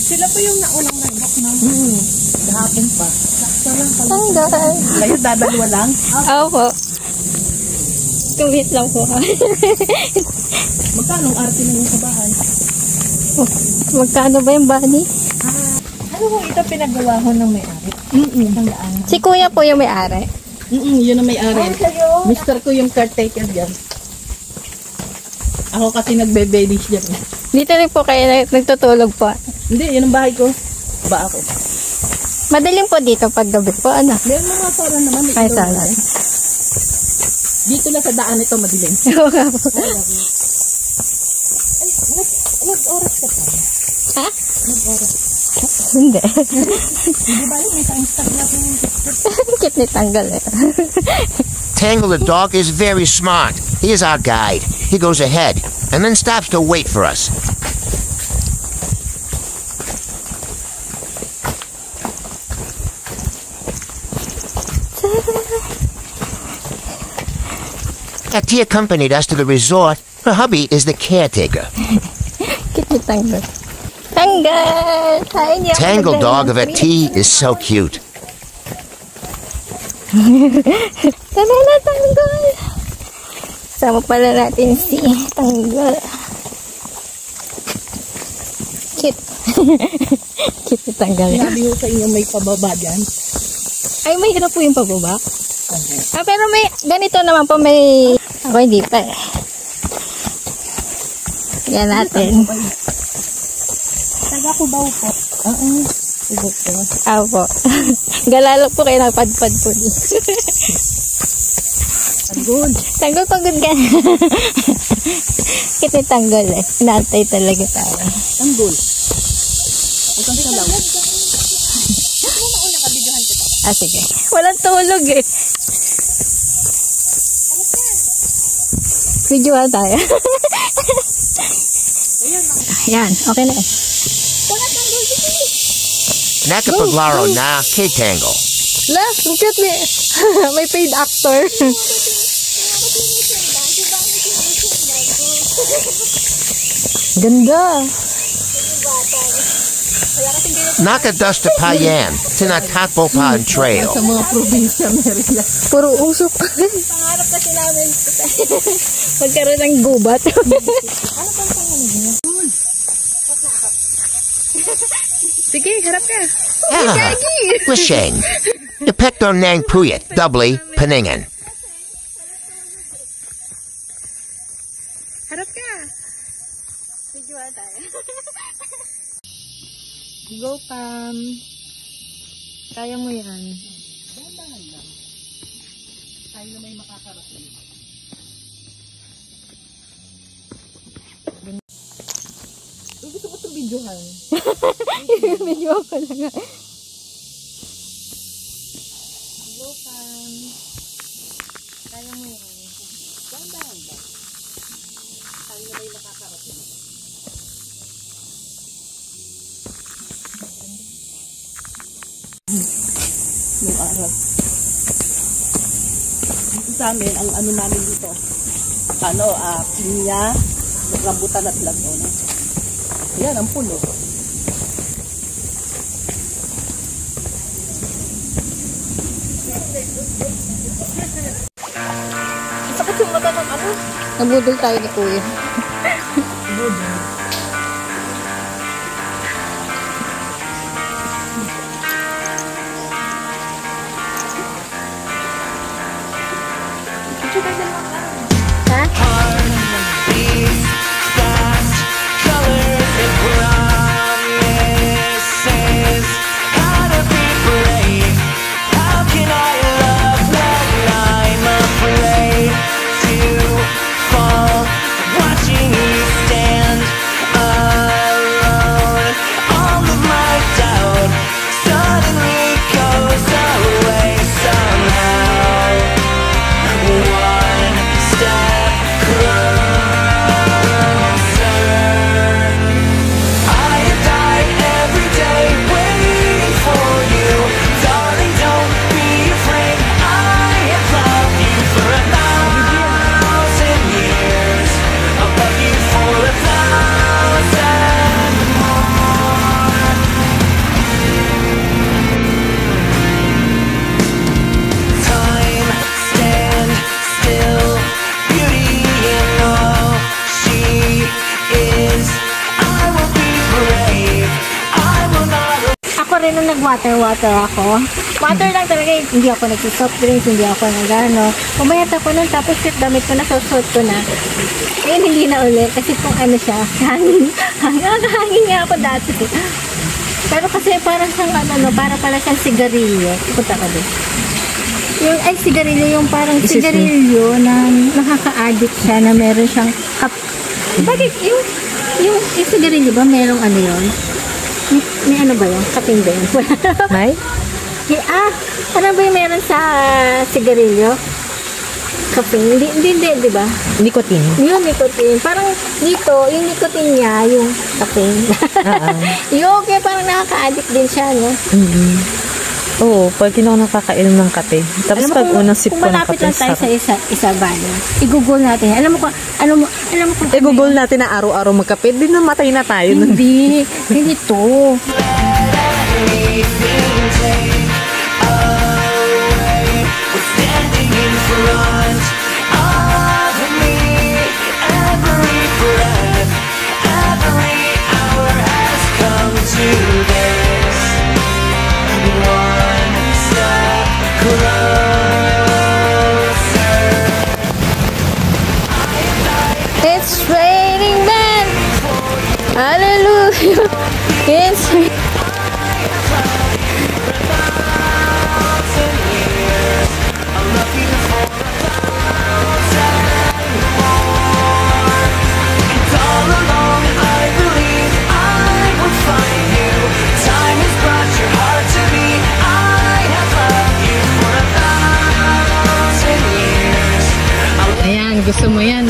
Sila po yung naunang nag-book na. Gahapon pa. Sakto lang pala. Tanggal. Kayo dadalawa lang? Opo. Tumit lang po. Magkano ang arte na yung sa bahay? Magkano ba yung bani? Ano kung ito pinagawa ko ng may-ari? Si kuya po yung may-ari. Yun ang may-ari. Mister ko yung caretaker dyan. Ako kasi nagbe-babies dyan. Dito rin po kayo nagtutulog po. Hindi, yun ang bahay ko. Ba ako? Madaling po dito pag gabi po, ano? Meron mga sara naman. Ay, sana. Dito lang sa daan ito madilim. Oo nga po. Ay, nag-oras ka pa. Ha? Nag-oras. Hindi. Hindi ba yun? May time-stop natin yung Kit ni tanggal eh. Tangle the dog is very smart. He is our guide. He goes ahead and then stops to wait for us. He accompanied us to the resort. Her hubby is the caretaker. Kit ni tanggal. Tanggal! Hi, niya. Tangle dog of a T is so cute. Tara na, tanggal! Sama pala natin si tanggal. Kit. Kit ni tanggal. Sinabi ko sa inyo may pababa dyan. Ay, may hirap po yung pababa. Pero may, ganito naman po may, ako hindi pa eh. Yan natin. Taga-Cubao po. Subok po. Apo. Galalo po kayo nagpadpad po. Tanggol. Tanggol, pagod ka. Kit ni tanggal eh. Natay talaga tayo. Tanggol. Utang sa law. Ah, sige. Walang tulog eh. Videoan tayo. Ayan, okay na eh. Nakapaglaro na kay Tangle. Last, look at me. May paid actor. Ganda. Nakadust to Payan, Tinatakbo Pan Trail. Sa mga probinsya meron yan. Puro usok. Pangarap kasi namin magkaroon ng gubat. Ano pang pangalan niya? Sige, harap ka. Ah, Lasheng. Epekto Nang Puyat, doubly Peningan. Harap ka. Videoan tayo. Go, Pam. Kaya mo yan. Dandahan lang. Tayo na may makakarating. Gusto ko itong videohan. Videoan ko lang nga. Go, Pam. Kaya mo yan. Dandahan lang. Tayo na may makakarating. Yung araw. Dito sa amin, ang ano namin dito, pinya, rambutan at lagon. Yan, ang puno. Sakit yung mata ng ano? Nabudol tayo ni Kuya. Budol. nung nag-water ako. Water lang talaga, hindi ako nag-soft drinks, hindi ako nag-ano. Pumayat ako nun, tapos yung damit ko na, suot ko na. Ngayon, hindi na ulit, kasi kung ano siya, hangin nga ako dati. Pero kasi parang siyang ano, para pala siyang sigarilyo. Punta ka din. Yung sigarilyo, yung parang sigarilyo na nakaka-addict siya, na meron siyang bakit yung sigarilyo ba merong ano yun? May ano ba yun? Kaping ba yun? May? Ano ba yung meron sa sigarilyo? Kaping? Hindi, di ba? Nicotine. Yung nicotine. Parang dito, yung nicotine niya, yung kaping. Yung kaya parang nakaka-addict din siya, no? Oo, pag ako nakakainom ng kape. Tapos pag unang sip ko ng kape, kung malapit lang tayo sa isa banyo, i-google natin. Alam mo kung i-google natin na araw-araw magkape, di namatay na tayo. Hindi to. It's raining men. Hallelujah. It's Ayan, gusto mo yan,